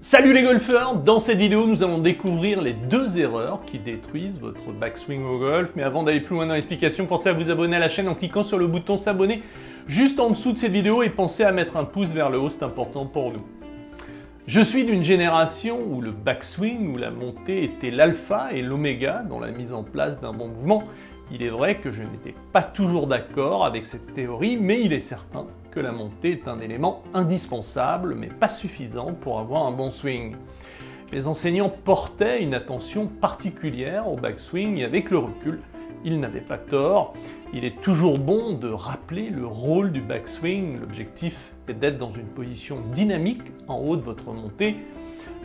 Salut les golfeurs! Dans cette vidéo, nous allons découvrir les deux erreurs qui détruisent votre backswing au golf. Mais avant d'aller plus loin dans l'explication, pensez à vous abonner à la chaîne en cliquant sur le bouton s'abonner juste en dessous de cette vidéo et pensez à mettre un pouce vers le haut, c'est important pour nous. Je suis d'une génération où le backswing ou la montée était l'alpha et l'oméga dans la mise en place d'un bon mouvement. Il est vrai que je n'étais pas toujours d'accord avec cette théorie, mais il est certain que la montée est un élément indispensable, mais pas suffisant pour avoir un bon swing. Les enseignants portaient une attention particulière au backswing et avec le recul, ils n'avaient pas tort. Il est toujours bon de rappeler le rôle du backswing. L'objectif est d'être dans une position dynamique en haut de votre montée.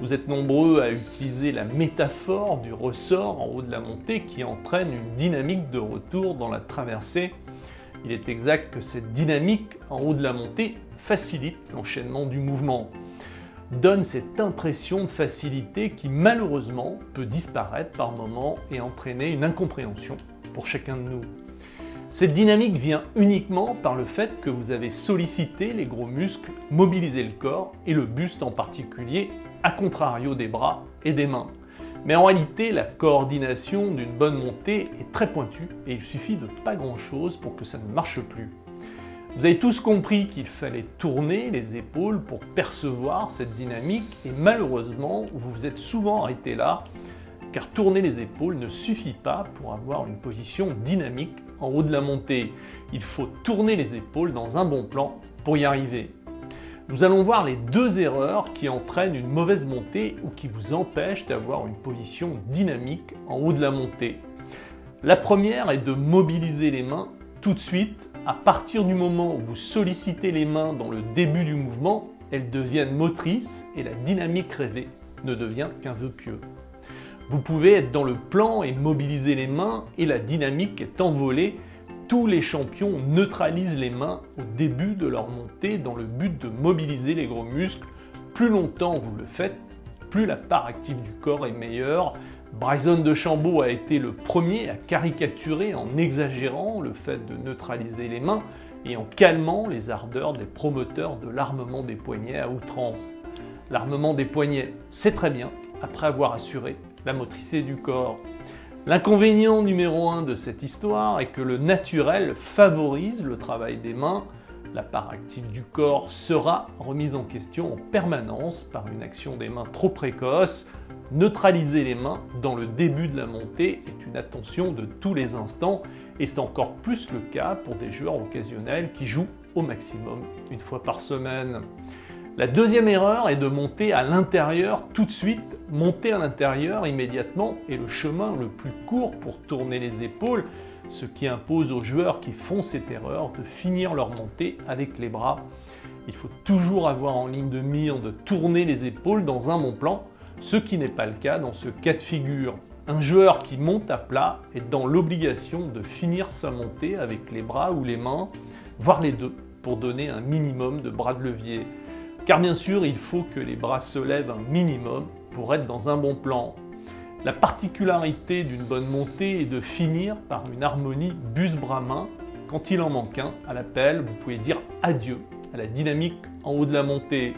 Vous êtes nombreux à utiliser la métaphore du ressort en haut de la montée qui entraîne une dynamique de retour dans la traversée. Il est exact que cette dynamique en haut de la montée facilite l'enchaînement du mouvement, donne cette impression de facilité qui malheureusement peut disparaître par moments et entraîner une incompréhension pour chacun de nous. Cette dynamique vient uniquement par le fait que vous avez sollicité les gros muscles, mobilisé le corps et le buste en particulier, à contrario des bras et des mains. Mais en réalité, la coordination d'une bonne montée est très pointue et il suffit de pas grand-chose pour que ça ne marche plus. Vous avez tous compris qu'il fallait tourner les épaules pour percevoir cette dynamique et malheureusement, vous vous êtes souvent arrêté là, car tourner les épaules ne suffit pas pour avoir une position dynamique en haut de la montée. Il faut tourner les épaules dans un bon plan pour y arriver. Nous allons voir les deux erreurs qui entraînent une mauvaise montée ou qui vous empêchent d'avoir une position dynamique en haut de la montée. La première est de mobiliser les mains tout de suite. À partir du moment où vous sollicitez les mains dans le début du mouvement, elles deviennent motrices et la dynamique rêvée ne devient qu'un vœu pieux. Vous pouvez être dans le plan et mobiliser les mains et la dynamique est envolée. Tous les champions neutralisent les mains au début de leur montée dans le but de mobiliser les gros muscles. Plus longtemps vous le faites, plus la part active du corps est meilleure. Bryson DeChambeau a été le premier à caricaturer en exagérant le fait de neutraliser les mains et en calmant les ardeurs des promoteurs de l'armement des poignets à outrance. L'armement des poignets, c'est très bien, après avoir assuré la motricité du corps. L'inconvénient numéro 1 de cette histoire est que le naturel favorise le travail des mains. La part active du corps sera remise en question en permanence par une action des mains trop précoce. Neutraliser les mains dans le début de la montée est une attention de tous les instants et c'est encore plus le cas pour des joueurs occasionnels qui jouent au maximum une fois par semaine. La deuxième erreur est de monter à l'intérieur tout de suite. Monter à l'intérieur immédiatement est le chemin le plus court pour tourner les épaules, ce qui impose aux joueurs qui font cette erreur de finir leur montée avec les bras. Il faut toujours avoir en ligne de mire de tourner les épaules dans un bon plan, ce qui n'est pas le cas dans ce cas de figure. Un joueur qui monte à plat est dans l'obligation de finir sa montée avec les bras ou les mains, voire les deux, pour donner un minimum de bras de levier. Car bien sûr, il faut que les bras se lèvent un minimum pour être dans un bon plan. La particularité d'une bonne montée est de finir par une harmonie buste-bras-main. Quand il en manque un, à l'appel, vous pouvez dire adieu à la dynamique en haut de la montée.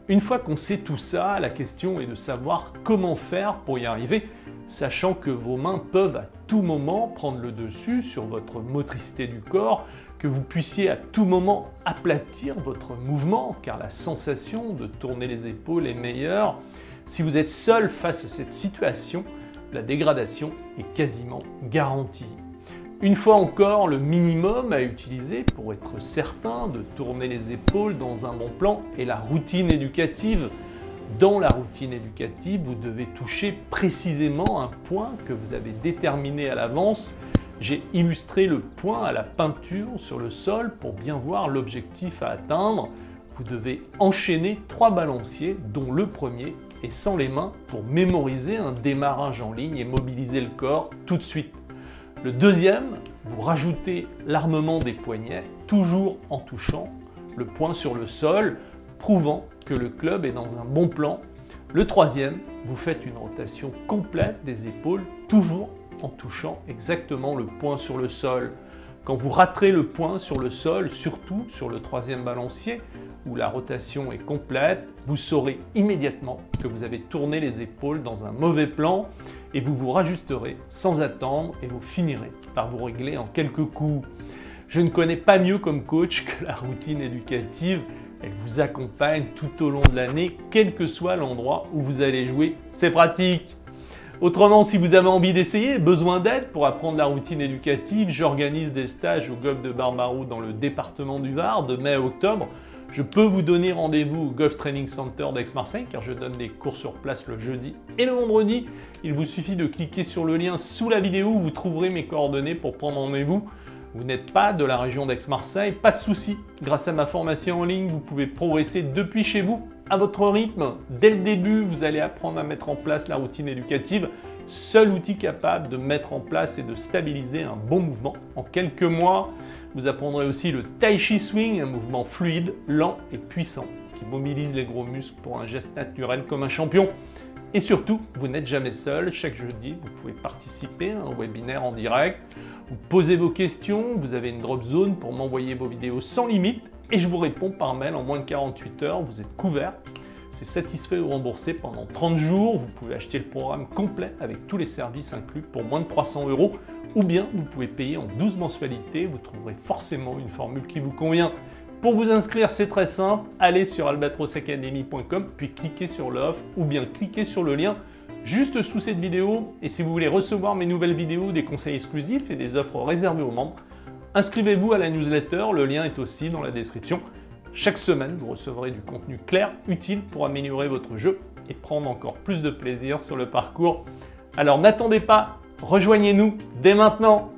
Une fois qu'on sait tout ça, la question est de savoir comment faire pour y arriver, sachant que vos mains peuvent à tout moment prendre le dessus sur votre motricité du corps, que vous puissiez à tout moment aplatir votre mouvement, car la sensation de tourner les épaules est meilleure. Si vous êtes seul face à cette situation, la dégradation est quasiment garantie. Une fois encore, le minimum à utiliser pour être certain de tourner les épaules dans un bon plan est la routine éducative. Dans la routine éducative, vous devez toucher précisément un point que vous avez déterminé à l'avance. J'ai illustré le point à la peinture sur le sol pour bien voir l'objectif à atteindre. Vous devez enchaîner 3 balanciers, dont le premier est sans les mains pour mémoriser un démarrage en ligne et mobiliser le corps tout de suite. Le deuxième, vous rajoutez l'armement des poignets, toujours en touchant le point sur le sol, prouvant que le club est dans un bon plan. Le troisième, vous faites une rotation complète des épaules, toujours en touchant exactement le point sur le sol. Quand vous raterez le point sur le sol, surtout sur le troisième balancier, où la rotation est complète, vous saurez immédiatement que vous avez tourné les épaules dans un mauvais plan et vous vous rajusterez sans attendre et vous finirez par vous régler en quelques coups. Je ne connais pas mieux comme coach que la routine éducative. Elle vous accompagne tout au long de l'année, quel que soit l'endroit où vous allez jouer. C'est pratique! Autrement, si vous avez envie d'essayer, besoin d'aide pour apprendre la routine éducative, j'organise des stages au golf de Barbaroux dans le département du Var de mai à octobre. Je peux vous donner rendez-vous au Golf Training Center d'Aix-Marseille car je donne des cours sur place le jeudi et le vendredi. Il vous suffit de cliquer sur le lien sous la vidéo où vous trouverez mes coordonnées pour prendre rendez-vous. Vous n'êtes pas de la région d'Aix-Marseille, pas de souci. Grâce à ma formation en ligne, vous pouvez progresser depuis chez vous, à votre rythme. Dès le début, vous allez apprendre à mettre en place la routine éducative, seul outil capable de mettre en place et de stabiliser un bon mouvement en quelques mois. Vous apprendrez aussi le Tai Chi Swing, un mouvement fluide, lent et puissant qui mobilise les gros muscles pour un geste naturel comme un champion. Et surtout, vous n'êtes jamais seul. Chaque jeudi, vous pouvez participer à un webinaire en direct. Vous posez vos questions, vous avez une drop zone pour m'envoyer vos vidéos sans limite et je vous réponds par mail en moins de 48 heures. Vous êtes couvert. C'est satisfait ou remboursé pendant 30 jours. Vous pouvez acheter le programme complet avec tous les services inclus pour moins de 300 € ou bien vous pouvez payer en 12 mensualités. Vous trouverez forcément une formule qui vous convient. Pour vous inscrire, c'est très simple. Allez sur albatrosacademy.com puis cliquez sur l'offre ou bien cliquez sur le lien juste sous cette vidéo. Et si vous voulez recevoir mes nouvelles vidéos, des conseils exclusifs et des offres réservées aux membres, inscrivez-vous à la newsletter. Le lien est aussi dans la description. Chaque semaine, vous recevrez du contenu clair, utile pour améliorer votre jeu et prendre encore plus de plaisir sur le parcours. Alors n'attendez pas, rejoignez-nous dès maintenant.